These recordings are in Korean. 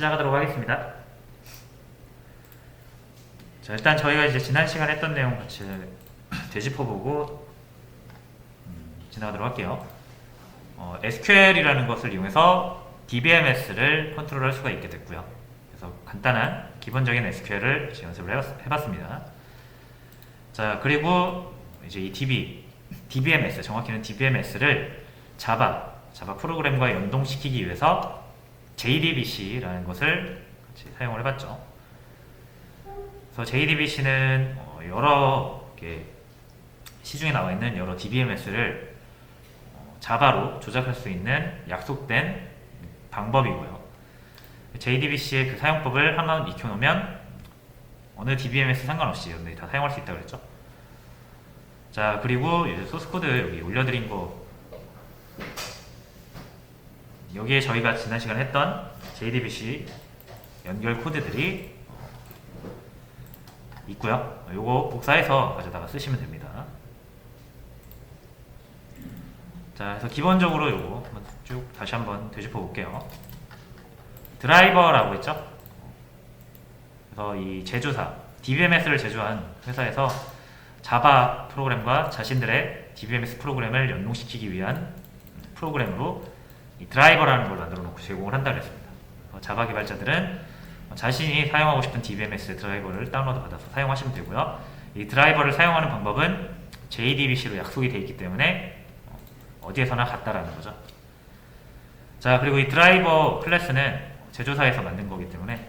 시작하도록 하겠습니다. 자, 일단 저희가 이제 지난 시간에 했던 내용 같이 되짚어보고 지나가도록 할게요. SQL이라는 것을 이용해서 DBMS를 컨트롤할 수가 있게 됐고요. 그래서 간단한 기본적인 SQL을 연습을 해봤습니다. 자, 그리고 이제 이 DBMS, 정확히는 DBMS를 자바 프로그램과 연동시키기 위해서 JDBC라는 것을 같이 사용을 해봤죠. 그래서 JDBC는 여러 시중에 나와 있는 여러 DBMS를 자바로 조작할 수 있는 약속된 방법이고요. JDBC의 그 사용법을 한번 익혀놓으면 어느 DBMS 상관없이 다 사용할 수 있다고 그랬죠. 자, 그리고 이제 소스코드 여기 올려드린 거, 여기에 저희가 지난 시간에 했던 JDBC 연결 코드들이 있고요. 요거 복사해서 가져다가 쓰시면 됩니다. 자, 그래서 기본적으로 요거 한번 쭉 다시 한번 되짚어 볼게요. 드라이버라고 했죠. 그래서 이 제조사, DBMS를 제조한 회사에서 자바 프로그램과 자신들의 DBMS 프로그램을 연동시키기 위한 프로그램으로 이 드라이버라는 걸 만들어 놓고 제공을 한다고 했습니다. 자바 개발자들은 자신이 사용하고 싶은 DBMS 드라이버를 다운로드 받아서 사용하시면 되고요. 이 드라이버를 사용하는 방법은 JDBC로 약속이 되어 있기 때문에 어디에서나 같다라는 거죠. 자, 그리고 이 드라이버 클래스는 제조사에서 만든 거기 때문에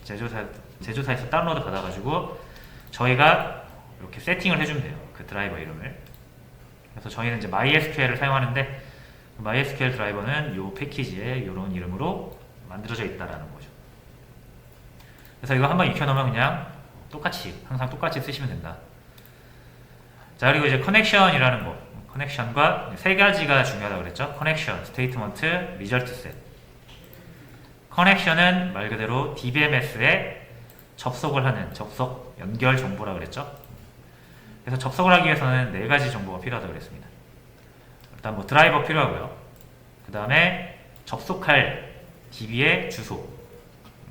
제조사에서 다운로드 받아가지고 저희가 이렇게 세팅을 해주면 돼요. 그 드라이버 이름을. 그래서 저희는 이제 MySQL을 사용하는데 MySQL 드라이버는 이 패키지에 이런 이름으로 만들어져 있다라는 거죠. 그래서 이거 한번 익혀놓으면 그냥 항상 똑같이 쓰시면 된다. 자, 그리고 이제 커넥션이라는 거, 커넥션과 세 가지가 중요하다고 그랬죠. 커넥션, 스테이트먼트, 리절트 셋. 커넥션은 말 그대로 DBMS에 접속을 하는 연결 정보라고 그랬죠. 그래서 접속을 하기 위해서는 네 가지 정보가 필요하다고 그랬습니다. 일단 드라이버 필요하고요. 그 다음에 접속할 DB의 주소,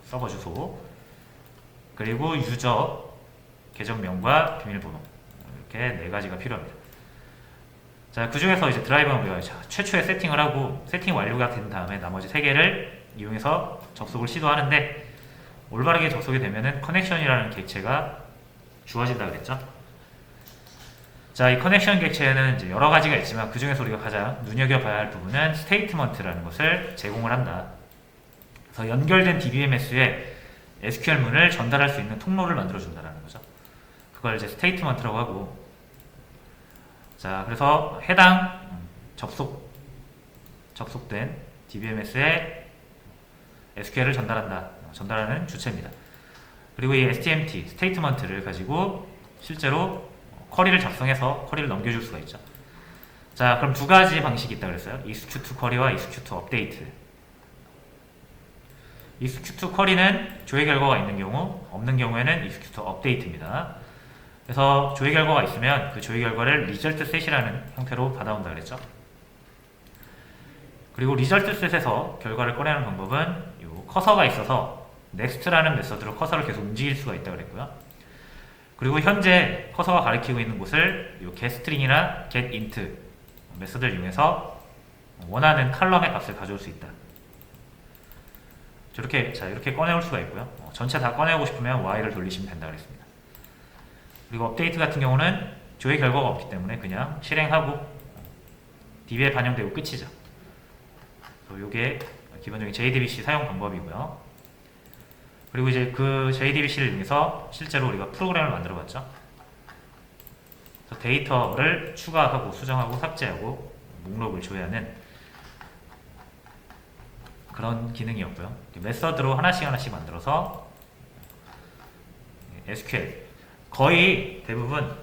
서버 주소, 그리고 유저 계정명과 비밀번호, 이렇게 네 가지가 필요합니다. 자, 그 중에서 이제 드라이버는 뭐예요? 최초에 세팅을 하고 세팅 완료가 된 다음에 나머지 세 개를 이용해서 접속을 시도하는데 올바르게 접속이 되면은 커넥션이라는 객체가 주어진다 그랬죠. 자, 이 커넥션 객체는 이제 여러 가지가 있지만 그 중에서 우리가 가장 눈여겨봐야 할 부분은 스테이트먼트라는 것을 제공을 한다. 그래서 연결된 DBMS에 SQL문을 전달할 수 있는 통로를 만들어준다는 거죠. 그걸 이제 스테이트먼트라고 하고, 자, 그래서 해당 접속된 DBMS에 SQL을 전달하는 주체입니다. 그리고 이 STMT, 스테이트먼트를 가지고 실제로 쿼리를 작성해서 쿼리를 넘겨줄 수가 있죠. 자, 그럼 두 가지 방식이 있다고 그랬어요. execute 쿼리와 execute update. execute 쿼리는 조회 결과가 있는 경우, 없는 경우에는 execute update입니다. 그래서 조회 결과가 있으면 그 조회 결과를 result set이라는 형태로 받아온다 그랬죠. 그리고 result set에서 결과를 꺼내는 방법은 요 커서가 있어서 next라는 메서드로 커서를 계속 움직일 수가 있다고 그랬고요. 그리고 현재 커서가 가리키고 있는 곳을 이 getString이나 getInt 메서드를 이용해서 원하는 칼럼의 값을 가져올 수 있다. 이렇게 꺼내올 수가 있고요. 전체 다 꺼내고 싶으면 y를 돌리시면 된다 그랬습니다. 그리고 업데이트 같은 경우는 조회 결과가 없기 때문에 그냥 실행하고 DB에 반영되고 끝이죠. 이게 기본적인 JDBC 사용 방법이고요. 그리고 이제 그 JDBC를 이용해서 실제로 우리가 프로그램을 만들어 봤죠. 데이터를 추가하고 수정하고 삭제하고 목록을 조회하는 그런 기능이었고요. 메서드로 하나씩 만들어서 SQL 거의 대부분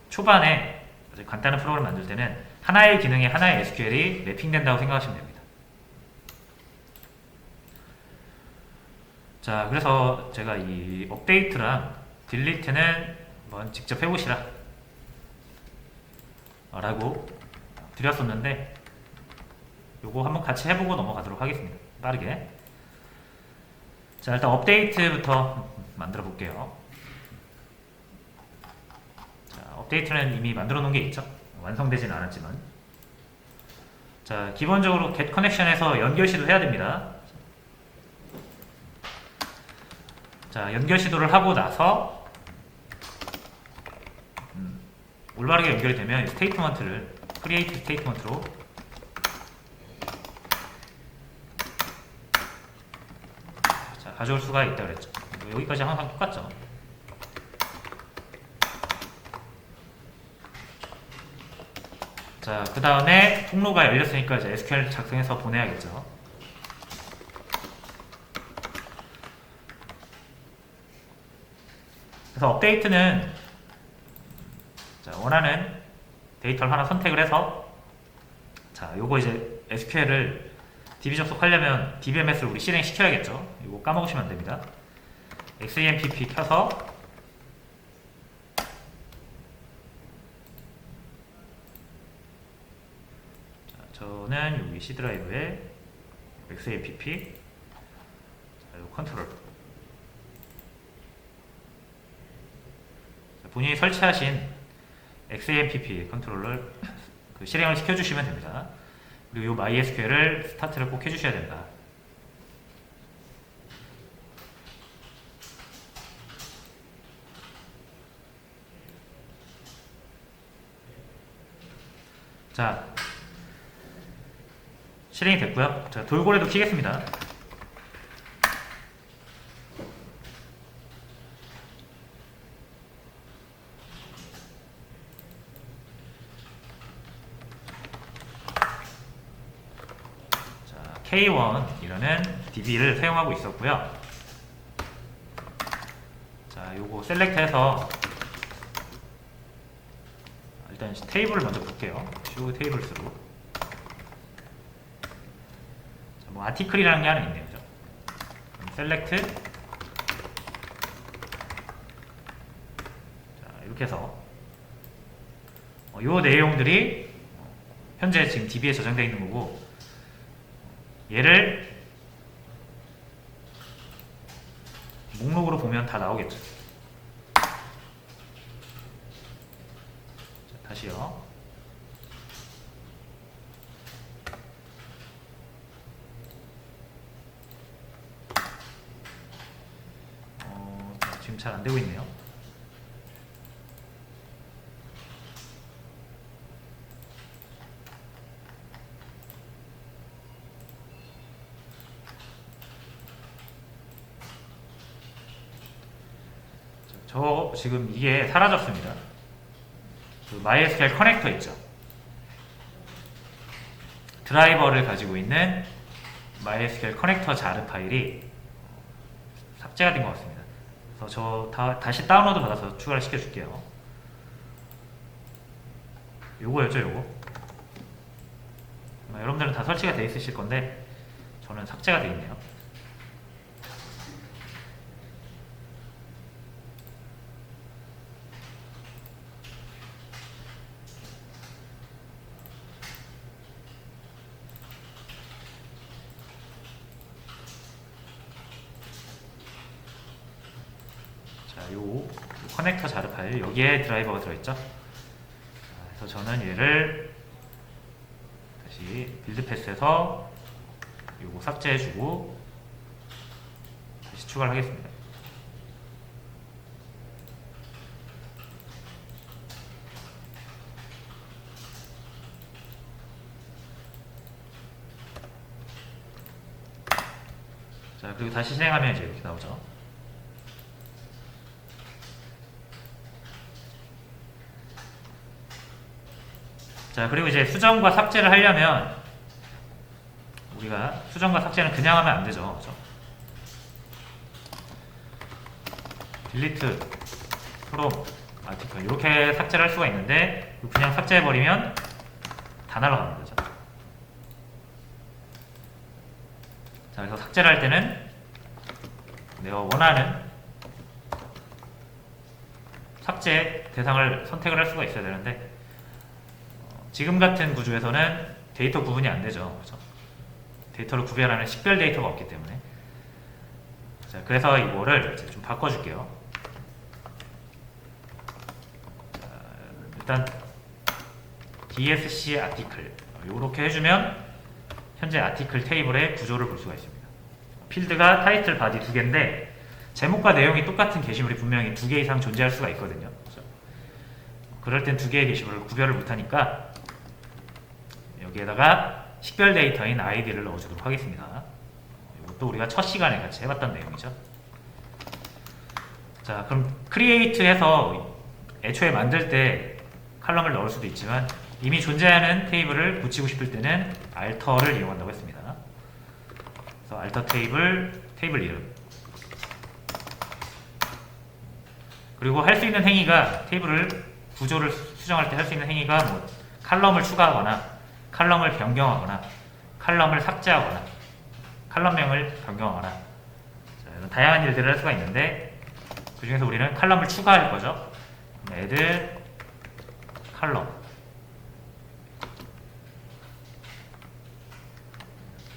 초반에 간단한 프로그램 만들 때는 하나의 기능에 하나의 SQL이 랩핑된다고 생각하시면 됩니다. 자, 그래서 제가 이 업데이트랑 딜리트는 한번 직접 해보시라 라고 드렸었는데 요거 한번 같이 해보고 넘어가도록 하겠습니다. 빠르게. 자, 일단 업데이트부터 만들어 볼게요. 자, 업데이트는 이미 만들어 놓은 게 있죠. 완성되진 않았지만. 자, 기본적으로 get connection에서 연결 시도해야 됩니다. 자, 연결 시도를 하고 나서 올바르게 연결이 되면 스테이트먼트를 create 스테이트먼트로 자, 가져올 수가 있다 그랬죠. 여기까지 항상 똑같죠. 자, 그 다음에 통로가 열렸으니까 이제 SQL 작성해서 보내야겠죠. 그래서 업데이트는 자, 원하는 데이터를 하나 선택을 해서 자, 요거 이제 SQL을 DB 접속하려면 DBMS를 우리 실행시켜야겠죠. 이거 까먹으시면 안 됩니다. XAMPP 켜서 자, 저는 여기 C 드라이브에 XAMPP 자, 요 컨트롤 자, 본인이 설치하신 XAMPP 컨트롤을 실행을 시켜주시면 됩니다. 그리고 이 MySQL을 스타트를 꼭 해주셔야 됩니다. 자, 실행이 됐고요. 자, 돌고래도 키겠습니다. K1이라는 DB를 사용하고 있었고요. 자, 요거 셀렉트해서 일단 테이블을 먼저 볼게요. show tables로. 자, 뭐 아티클이라는 게 하나 있네요. 그죠? 셀렉트. 자, 이렇게 해서 요 내용들이 현재 지금 DB에 저장되어 있는 거고, 얘를 목록으로 보면 다 나오겠죠. 자, 다시요. 지금 잘 안되고 있네요. 저 지금 이게 사라졌습니다. 그 MySQL 커넥터 있죠. 드라이버를 가지고 있는 MySQL 커넥터 자르 파일이 삭제가 된 것 같습니다. 그래서 저 다시 다운로드 받아서 추가를 시켜줄게요. 요거였죠, 요거. 여러분들은 다 설치가 되어 있으실 건데 저는 삭제가 되어 있네요. 요 커넥터 자르 파일 여기에 드라이버가 들어있죠. 그래서 저는 얘를 다시 빌드 패스에서 요거 삭제해주고 다시 추가를 하겠습니다. 자, 그리고 다시 실행하면 이제 이렇게 나오죠. 자, 그리고 이제 수정과 삭제를 하려면 우리가 수정과 삭제는 그냥 하면 안 되죠. 그렇죠? delete from article 이렇게 삭제를 할 수가 있는데 그냥 삭제해버리면 다 날아가는 거죠. 자, 그래서 삭제를 할 때는 내가 원하는 삭제 대상을 선택을 할 수가 있어야 되는데 지금 같은 구조에서는 데이터 구분이 안 되죠. 그렇죠? 데이터를 구별하는 식별 데이터가 없기 때문에 자, 그래서 이거를 이제 좀 바꿔줄게요. 자, 일단 DSC 아티클 이렇게 해주면 현재 아티클 테이블의 구조를 볼 수가 있습니다. 필드가 타이틀, 바디 두 개인데 제목과 내용이 똑같은 게시물이 분명히 두 개 이상 존재할 수가 있거든요. 그렇죠? 그럴 땐 두 개의 게시물을 구별을 못하니까 여기에다가 식별 데이터인 아이디를 넣어주도록 하겠습니다. 이것도 우리가 첫 시간에 같이 해봤던 내용이죠. 자, 그럼 크리에이트해서 애초에 만들 때 칼럼을 넣을 수도 있지만 이미 존재하는 테이블을 붙이고 싶을 때는 알터를 이용한다고 했습니다. 그래서 알터 테이블 이름, 그리고 할 수 있는 행위가 테이블을 구조를 수정할 때 할 수 있는 행위가 뭐 칼럼을 추가하거나 칼럼을 변경하거나 칼럼을 삭제하거나 칼럼명을 변경하거나, 자, 이런 다양한 일들을 할 수가 있는데 그 중에서 우리는 칼럼을 추가할 거죠. add 칼럼,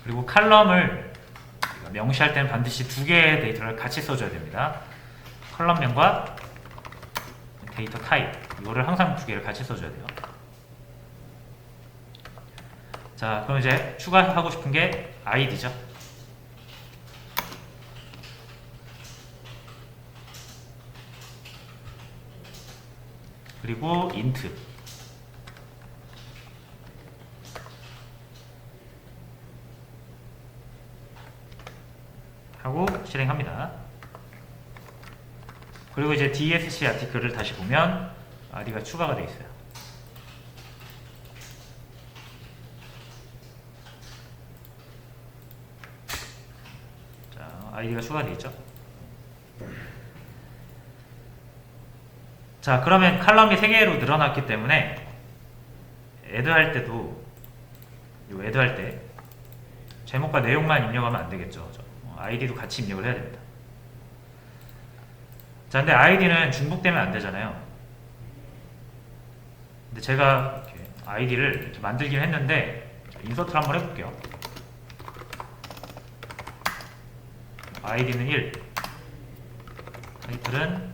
그리고 칼럼을 명시할 때는 반드시 두 개의 데이터를 같이 써줘야 됩니다. 컬럼명과 데이터 타입, 이거를 항상 두 개를 같이 써줘야 돼요. 자, 그럼 이제 추가하고 싶은 게 id죠. 그리고 int 하고 실행합니다. 그리고 이제 DSC 아티클을 다시 보면 id가 추가가 되어 있어요. 자, id가 추가되어 있죠. 자, 그러면 칼럼이 3개로 늘어났기 때문에 add 할 때도 add 할 때 제목과 내용만 입력하면 안 되겠죠. id도 같이 입력을 해야 됩니다. 자, 근데 id는 중복되면 안 되잖아요. 근데 제가 이렇게 id를 이렇게 만들긴 했는데 인서트를 한번 해볼게요. id는 1, 타이틀은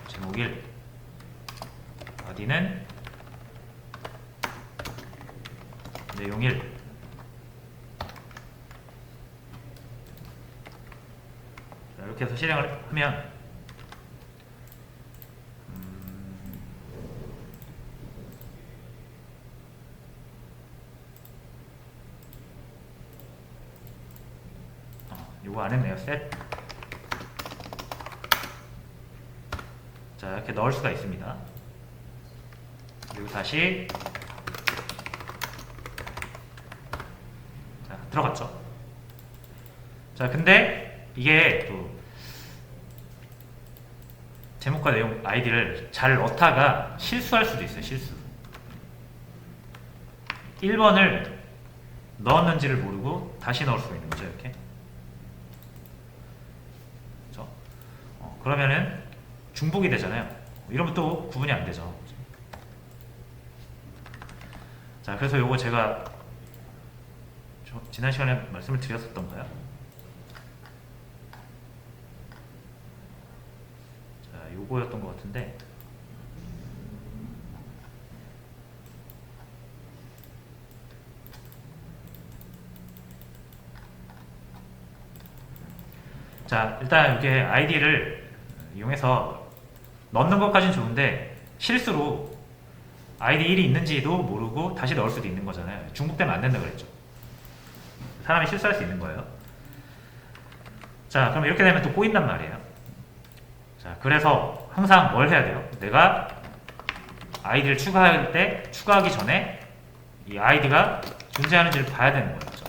제목 1, body는 내용 1. 자, 이렇게 해서 실행을 하면 요거 안 했네요. set. 자, 이렇게 넣을 수가 있습니다. 그리고 다시 자, 들어갔죠. 자, 근데 이게 또 제목과 내용 id를 잘 넣다가 실수할 수도 있어요. 실수. 1번을 넣었는지를 모르고 다시 넣을 수가 있는 거죠. 이렇게. 그렇죠? 그러면은 중복이 되잖아요. 이러면 또 구분이 안 되죠. 자, 그래서 요거 제가 지난 시간에 말씀을 드렸었던가요? 자, 요거였던 것 같은데, 자, 일단 이게 id를 이용해서 넣는 것까지는 좋은데 실수로 id 1이 있는지도 모르고 다시 넣을 수도 있는 거잖아요. 중복되면 안 된다 그랬죠. 사람이 실수할 수 있는 거예요. 자, 그럼 이렇게 되면 또 꼬인단 말이에요. 자, 그래서 항상 뭘 해야 돼요? 내가 id를 추가할 때 추가하기 전에 이 id가 존재하는지를 봐야 되는 거죠.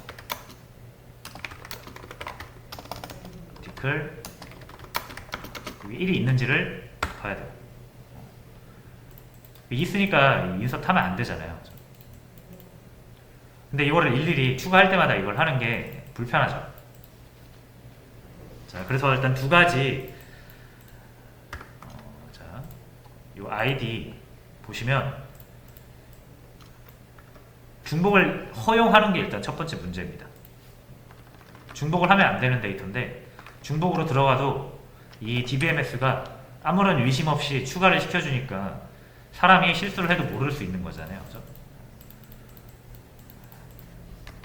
아티클 여기 1이 있는지를 봐야 돼요. 있으니까 인서트 하면 안 되잖아요. 근데 이거를 일일이 추가할 때마다 이걸 하는 게 불편하죠. 자, 그래서 일단 두 가지, 자, 이 ID 보시면 중복을 허용하는 게 일단 첫 번째 문제입니다. 중복을 하면 안 되는 데이터인데 중복으로 들어가도 이 DBMS가 아무런 의심 없이 추가를 시켜주니까 사람이 실수를 해도 모를 수 있는 거잖아요. 그죠?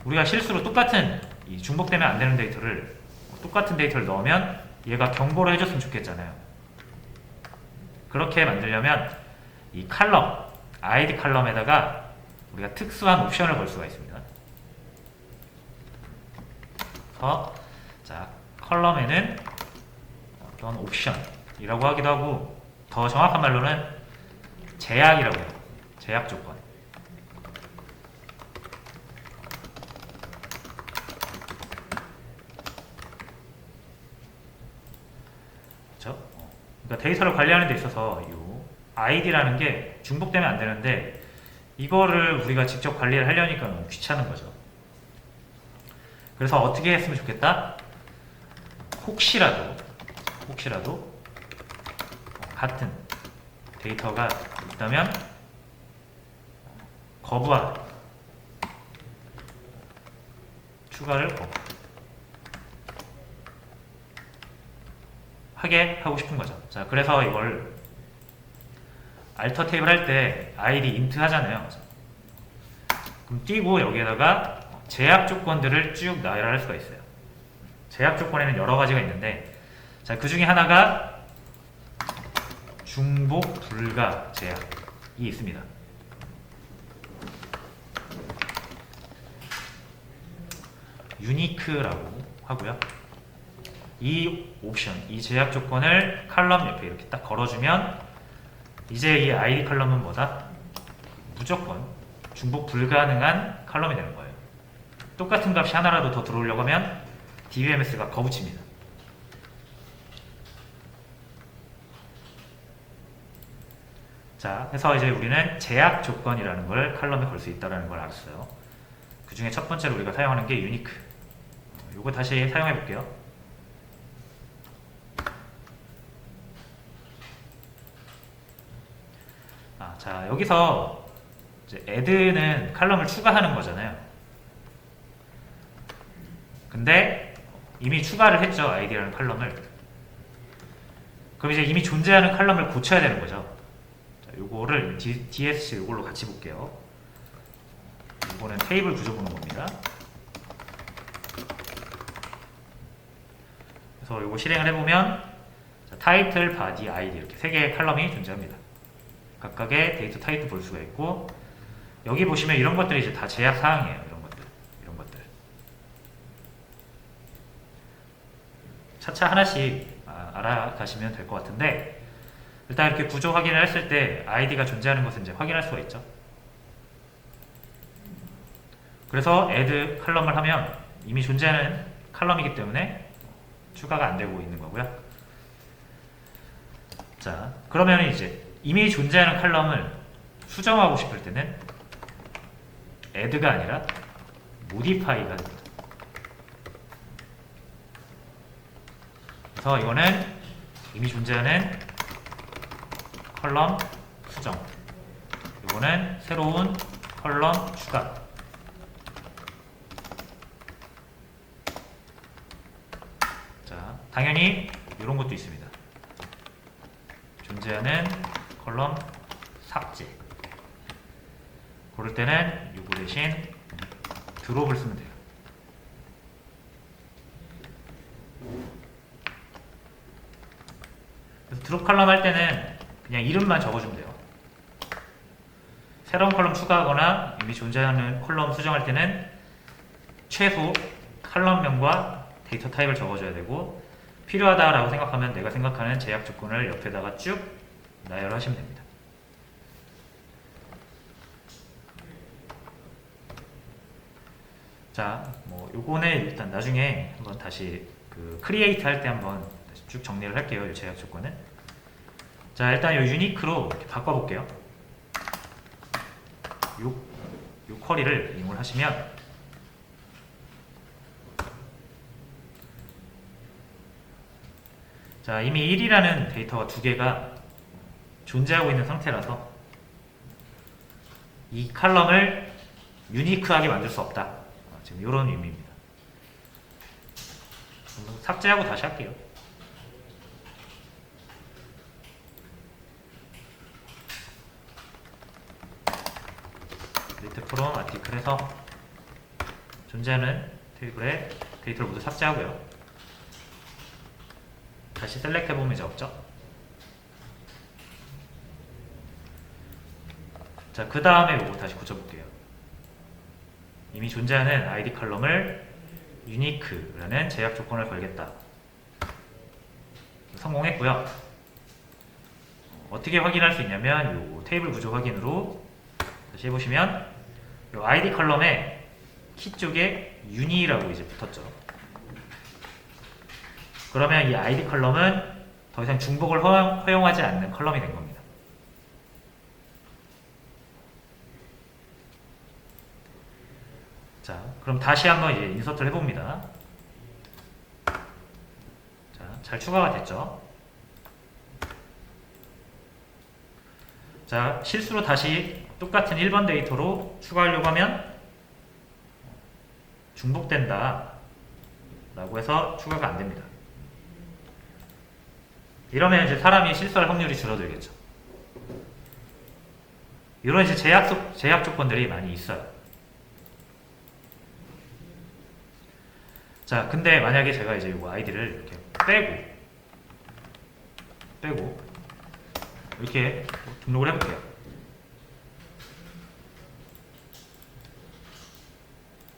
우리가 실수로 똑같은 이 중복되면 안 되는 데이터를 똑같은 데이터를 넣으면 얘가 경고를 해줬으면 좋겠잖아요. 그렇게 만들려면 이 칼럼, ID 칼럼에다가 우리가 특수한 옵션을 걸 수가 있습니다. 그래서 자, 컬럼에는 어떤 옵션이라고 하기도 하고 더 정확한 말로는 제약이라고 해요. 제약 조건. 그렇죠? 그러니까 데이터를 관리하는 데 있어서 이 ID라는 게 중복되면 안 되는데 이거를 우리가 직접 관리를 하려니까 너무 귀찮은 거죠. 그래서 어떻게 했으면 좋겠다? 혹시라도 같은 데이터가 있다면 거부하라. 추가를 하게 하고 싶은 거죠. 자, 그래서 이걸 알터 테이블 할 때 id int 하잖아요. 그럼 띄고 여기에다가 제약 조건들을 쭉 나열할 수가 있어요. 제약 조건에는 여러 가지가 있는데, 자, 그 중에 하나가 중복 불가 제약이 있습니다. 유니크라고 하고요. 이 옵션, 이 제약 조건을 칼럼 옆에 이렇게 딱 걸어주면 이제 이 ID 칼럼은 뭐다? 무조건 중복 불가능한 칼럼이 되는 거예요. 똑같은 값이 하나라도 더 들어오려고 하면 DBMS가 거부칩니다. 자, 그래서 이제 우리는 제약 조건이라는 걸 칼럼에 걸 수 있다는 걸 알았어요. 그 중에 첫 번째로 우리가 사용하는 게 유니크. 이거 다시 사용해 볼게요. 자, 여기서 이제 add는 칼럼을 추가하는 거잖아요. 근데 이미 추가를 했죠, id라는 칼럼을. 그럼 이제 이미 존재하는 칼럼을 고쳐야 되는 거죠. 자, 요거를 DSC 요걸로 같이 볼게요. 이거는 테이블 구조 보는 겁니다. 그래서 요거 실행을 해보면 자, 타이틀, 바디, 아이디 이렇게 세 개의 칼럼이 존재합니다. 각각의 데이터 타입도 볼 수가 있고, 여기 보시면 이런 것들이 이제 다 제약 사항이에요. 이런 것들. 차차 하나씩 알아가시면 될 것 같은데, 일단 이렇게 구조 확인을 했을 때 아이디가 존재하는 것을 이제 확인할 수가 있죠. 그래서 add 칼럼을 하면 이미 존재하는 칼럼이기 때문에 추가가 안 되고 있는 거고요. 자, 그러면 이제 이미 존재하는 칼럼을 수정하고 싶을 때는 add가 아니라 modify가 됩니다. 그래서 이거는 이미 존재하는 컬럼 수정, 이거는 새로운 컬럼 추가. 자, 당연히 이런 것도 있습니다. 존재하는 컬럼 삭제. 그럴 때는 이거 대신 드롭을 쓰면 돼요. 그래서 드롭 컬럼 할 때는 그냥 이름만 적어주면 돼요. 새로운 컬럼 추가하거나 이미 존재하는 컬럼 수정할 때는 최소 컬럼명과 데이터 타입을 적어줘야 되고, 필요하다라고 생각하면 내가 생각하는 제약 조건을 옆에다가 쭉 나열하시면 됩니다. 자, 뭐 요거는 일단 나중에 한번 다시 그 크리에이트 할 때 한번 다시 쭉 정리를 할게요. 이 제약 조건은. 자, 일단 요 유니크로 이렇게 바꿔볼게요. 요 쿼리를 이용을 하시면 자, 이미 1이라는 데이터가 두 개가 존재하고 있는 상태라서 이 칼럼을 유니크하게 만들 수 없다. 지금 이런 의미입니다. 삭제하고 다시 할게요. 리트 프롬 아티클에서 존재하는 테이블에 데이터를 모두 삭제하고요. 다시 셀렉트 해보면 이제 없죠. 자, 그 다음에 요거 다시 고쳐볼게요. 이미 존재하는 id 컬럼을 unique라는 제약 조건을 걸겠다. 성공했고요. 어떻게 확인할 수 있냐면 요 테이블 구조 확인으로 다시 해보시면 요 id 컬럼에 키 쪽에 uni라고 이제 붙었죠. 그러면 이 id 컬럼은 더 이상 중복을 허용하지 않는 컬럼이 된 겁니다. 자, 그럼 다시 한번 이제 인서트를 해봅니다. 자, 잘 추가가 됐죠. 자, 실수로 다시 똑같은 1번 데이터로 추가하려고 하면 중복된다 라고 해서 추가가 안 됩니다. 이러면 이제 사람이 실수할 확률이 줄어들겠죠. 이런 이제 제약 조건들이 많이 있어요. 자, 근데 만약에 제가 이제 이 아이디를 이렇게 빼고 이렇게 등록을 해볼게요.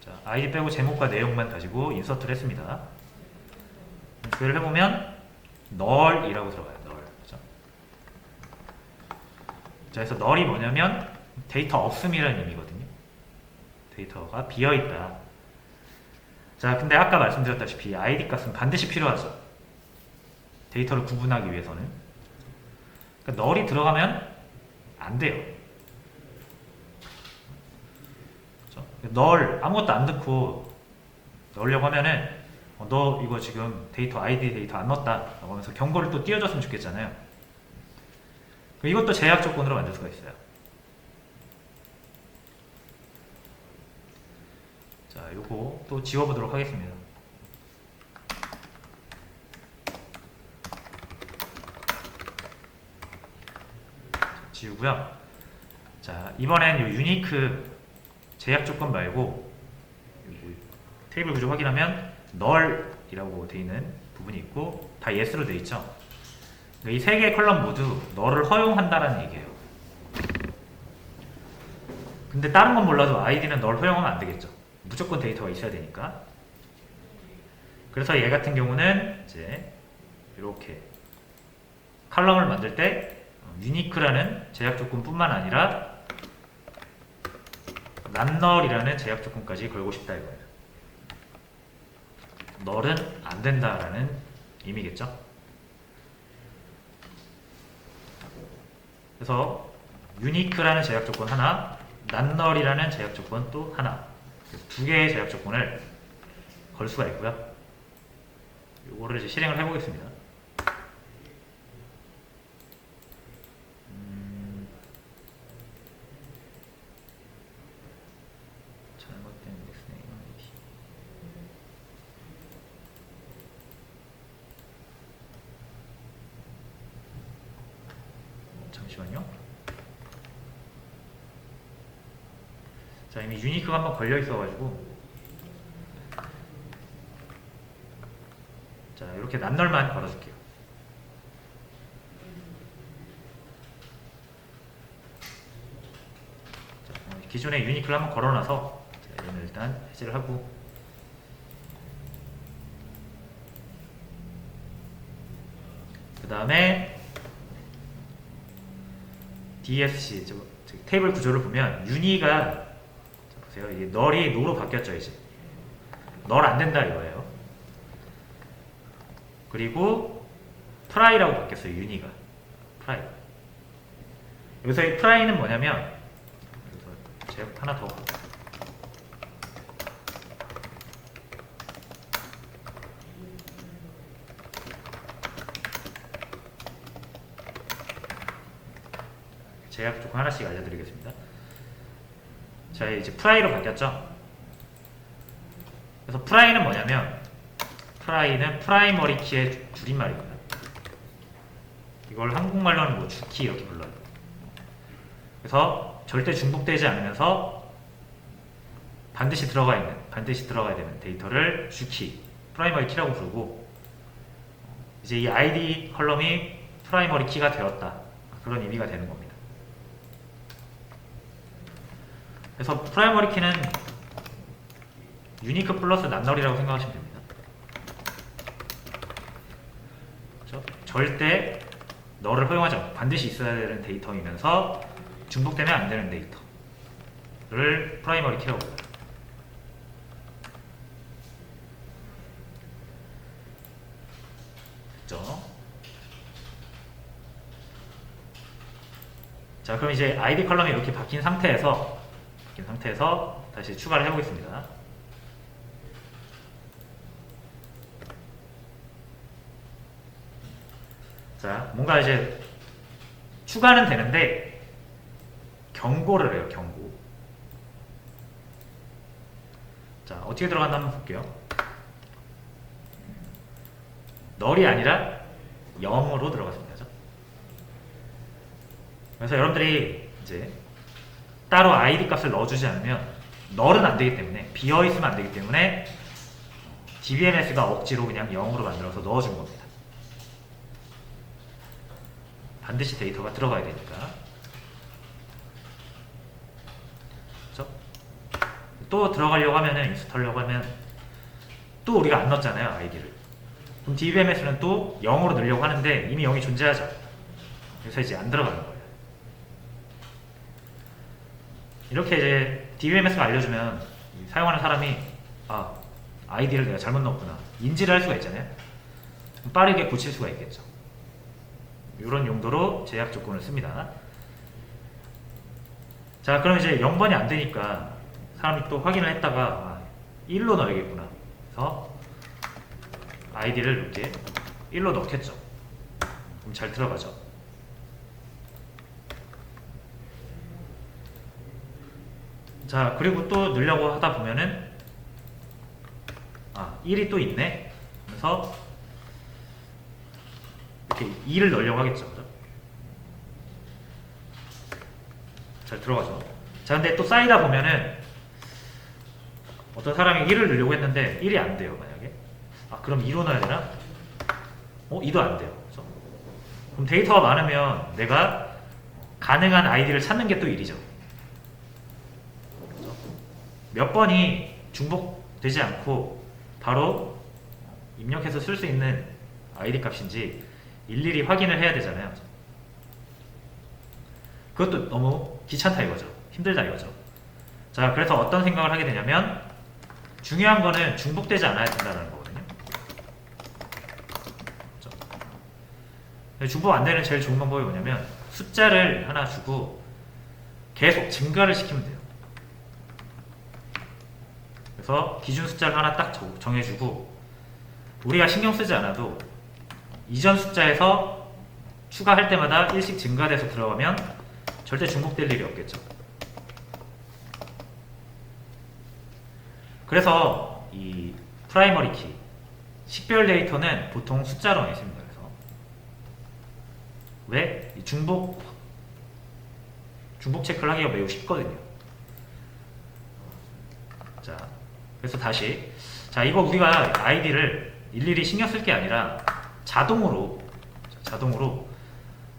자, 아이디 빼고 제목과 내용만 가지고 인서트를 했습니다. 조회를 해보면 null이라고 들어가요. null. 그렇죠? 자, 그래서 null이 뭐냐면 데이터 없음이라는 의미거든요. 데이터가 비어있다. 자, 근데 아까 말씀드렸다시피 id 값은 반드시 필요하죠. 데이터를 구분하기 위해서는. 그러니까 null이 들어가면 안 돼요. 그렇죠? null 아무것도 안 넣고 넣으려고 하면은 너 이거 지금 id 데이터 안 넣었다 라고 하면서 경고를 또 띄워줬으면 좋겠잖아요. 이것도 제약 조건으로 만들 수가 있어요. 자, 요거 또 지워보도록 하겠습니다. 지우고요. 자, 이번엔 요 유니크 제약 조건 말고 테이블 구조 확인하면 null이라고 되어 있는 부분이 있고 다 yes로 되어 있죠. 이 세 개의 컬럼 모두 null을 허용한다라는 얘기예요. 근데 다른 건 몰라도 id는 null 허용하면 안 되겠죠. 무조건 데이터가 있어야 되니까. 그래서 얘 같은 경우는 이제 이렇게 컬럼을 만들 때 unique라는 제약 조건뿐만 아니라 non-null이라는 제약 조건까지 걸고 싶다 이거예요. null은 안 된다라는 의미겠죠. 그래서 unique라는 제약 조건 하나, non-null이라는 제약 조건 또 하나, 두 개의 제약 조건을 걸 수가 있고요. 이거를 이제 실행을 해보겠습니다. 잘못된 넥스네임 아이디. 잠시만요. 자, 이미 유니크가 한번 걸려 있어가지고 자, 이렇게 난널만 걸어줄게요. 자, 기존에 유니크를 한번 걸어놔서 자, 얘는 일단 해제를 하고 그 다음에 DSC 테이블 구조를 보면 유니가 보세요. 이게 null이 no로 바뀌었죠. 이제 null 안 된다 이거예요. 그리고 try라고 바뀌었어요. 유니가 try. 여기서 이 try는 뭐냐면 제가 하나 더 제약 조건 하나씩 알려드리겠습니다. 자, 이제 try로 바뀌었죠. 그래서 try는 뭐냐면 프라이는 프라이머리 키의 줄임말입니다. 이걸 한국말로는 뭐 주키 이렇게 불러요. 그래서 절대 중복되지 않으면서 반드시 들어가야 되는 데이터를 주키, 프라이머리 키라고 부르고, 이제 이 ID 컬럼이 프라이머리 키가 되었다, 그런 의미가 되는 겁니다. 그래서 프라이머리 키는 유니크 플러스 낱널이라고 생각하시면 됩니다. 그렇죠? 절대 너를 허용하지 않고 반드시 있어야 되는 데이터이면서 중복되면 안 되는 데이터를 프라이머리 키라고 불러요. 됐죠? 자, 그럼 이제 ID 컬럼이 이렇게 바뀐 상태에서 다시 추가를 해보겠습니다. 자, 뭔가 이제 추가는 되는데 경고를 해요. 경고. 자, 어떻게 들어갔나 한번 볼게요. 널이 아니라 0으로 들어갔습니다. 그래서 여러분들이 이제 따로 ID 값을 넣어주지 않으면 널은 안 되기 때문에, 비어 있으면 안 되기 때문에 DBMS가 억지로 그냥 0으로 만들어서 넣어준 겁니다. 반드시 데이터가 들어가야 되니까. 그렇죠? 또 들어가려고 하면은, 인스톨 하려고 하면 또 우리가 안 넣었잖아요, 아이디를. 그럼 DBMS는 또 0으로 넣으려고 하는데 이미 0이 존재하죠. 그래서 이제 안 들어가는 거예요. 이렇게 이제 DBMS가 알려주면 사용하는 사람이 아이디를 내가 잘못 넣었구나, 인지를 할 수가 있잖아요. 빠르게 고칠 수가 있겠죠. 이런 용도로 제약 조건을 씁니다. 자, 그럼 이제 0번이 안 되니까 사람이 또 확인을 했다가 1로 넣어야겠구나. 그래서 아이디를 이렇게 1로 넣겠죠. 그럼 잘 들어가죠. 자, 그리고 또 넣으려고 하다 보면은 1이 또 있네. 그래서 이렇게 2를 넣으려고 하겠죠. 그죠? 잘 들어가죠. 자, 근데 또 쌓이다 보면은 어떤 사람이 1을 넣으려고 했는데 1이 안 돼요, 만약에. 그럼 2로 넣어야 되나? 2도 안 돼요. 그죠? 그럼 데이터가 많으면 내가 가능한 아이디를 찾는 게 또 일이죠. 그죠? 몇 번이 중복되지 않고 바로 입력해서 쓸 수 있는 아이디 값인지 일일이 확인을 해야 되잖아요. 그것도 너무 귀찮다 이거죠. 힘들다 이거죠. 자, 그래서 어떤 생각을 하게 되냐면, 중요한 거는 중복되지 않아야 된다는 거거든요. 그렇죠? 중복 안 되는 제일 좋은 방법이 뭐냐면, 숫자를 하나 주고 계속 증가를 시키면 돼요. 그래서 기준 숫자를 하나 딱 정해주고, 우리가 신경 쓰지 않아도 이전 숫자에서 추가할 때마다 1씩 증가돼서 들어가면 절대 중복될 일이 없겠죠. 그래서 이 프라이머리 키, 식별 데이터는 보통 숫자로 많이 씁니다. 그래서 왜? 중복 체크를 하기가 매우 쉽거든요. 자, 그래서 다시, 자, 이거 우리가 아이디를 일일이 신경 쓸 게 아니라 자동으로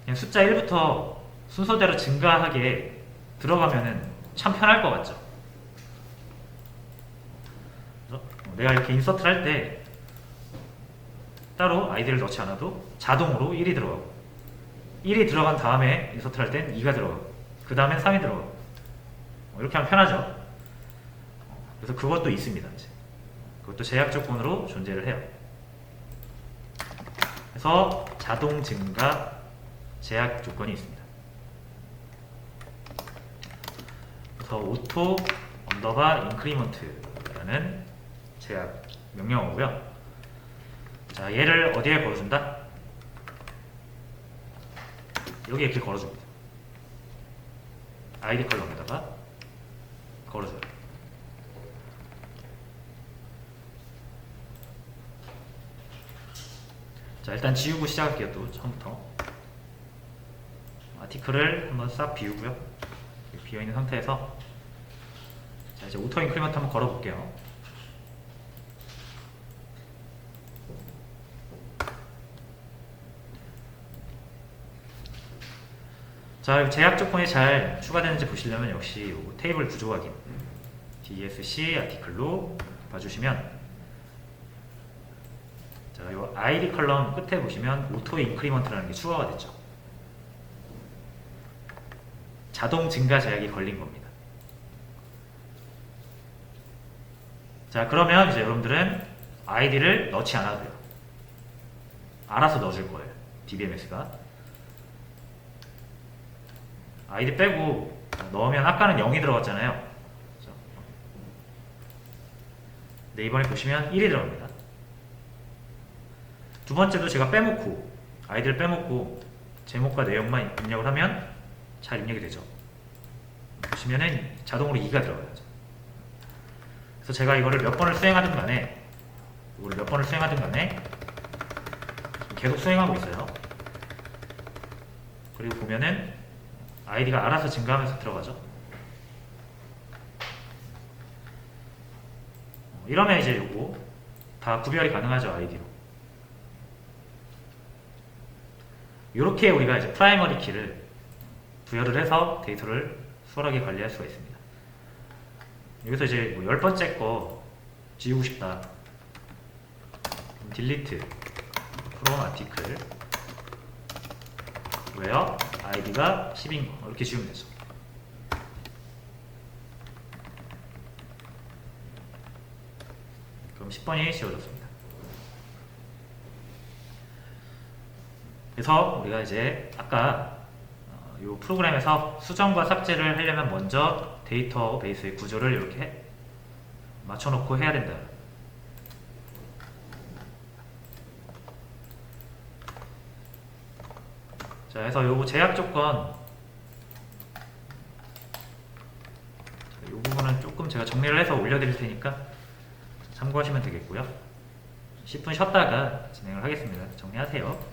그냥 숫자 1부터 순서대로 증가하게 들어가면은 참 편할 것 같죠. 내가 이렇게 인서트를 할 때 따로 아이디를 넣지 않아도 자동으로 1이 들어가고, 1이 들어간 다음에 인서트를 할 땐 2가 들어가고, 그 다음엔 3이 들어가고, 이렇게 하면 편하죠. 그래서 그것도 있습니다. 이제 그것도 제약 조건으로 존재를 해요. 그래서 자동 증가 제약 조건이 있습니다. 그래서 auto increment라는 제약 명령어고요. 자, 얘를 어디에 걸어준다? 여기에 이렇게 걸어줍니다. ID 컬럼에다가 걸어줘요. 자, 일단 지우고 시작할게요. 또 처음부터 아티클을 한번 싹 비우고요. 비어있는 상태에서 자, 이제 오토 인크리먼트 한번 걸어볼게요. 자, 제약 조건이 잘 추가되는지 보시려면 역시 요 테이블 구조 확인 DSC 아티클로 봐주시면, 자, 요 ID 컬럼 끝에 보시면 오토 인크리먼트라는 게 추가가 됐죠. 자동 증가 제약이 걸린 겁니다. 자, 그러면 이제 여러분들은 ID를 넣지 않아도 돼요. 알아서 넣어줄 거예요. DBMS가. 아이디 빼고 넣으면 아까는 0이 들어갔잖아요. 네, 이번에 보시면 1이 들어갑니다. 두 번째도 제가 빼놓고 아이디를 빼먹고 제목과 내용만 입력을 하면 잘 입력이 되죠. 보시면은 자동으로 2가 들어가요. 그래서 제가 이거를 몇 번을 수행하든 간에 계속 수행하고 있어요. 그리고 보면은 아이디가 알아서 증가하면서 들어가죠. 이러면 이제 요거 다 구별이 가능하죠. 아이디로. 이렇게 우리가 이제 프라이머리 키를 부여를 해서 데이터를 수월하게 관리할 수가 있습니다. 여기서 이제 뭐 10번째 거 지우고 싶다. 딜리트 from article where id가 10인 거 이렇게 지우면 되죠. 그럼 10번이 지워졌습니다. 그래서 우리가 이제 아까 이 프로그램에서 수정과 삭제를 하려면 먼저 데이터베이스의 구조를 이렇게 맞춰놓고 해야 된다. 자, 그래서 요거 제약 조건 이 부분은 조금 제가 정리를 해서 올려드릴 테니까 참고하시면 되겠고요. 10분 쉬었다가 진행을 하겠습니다. 정리하세요.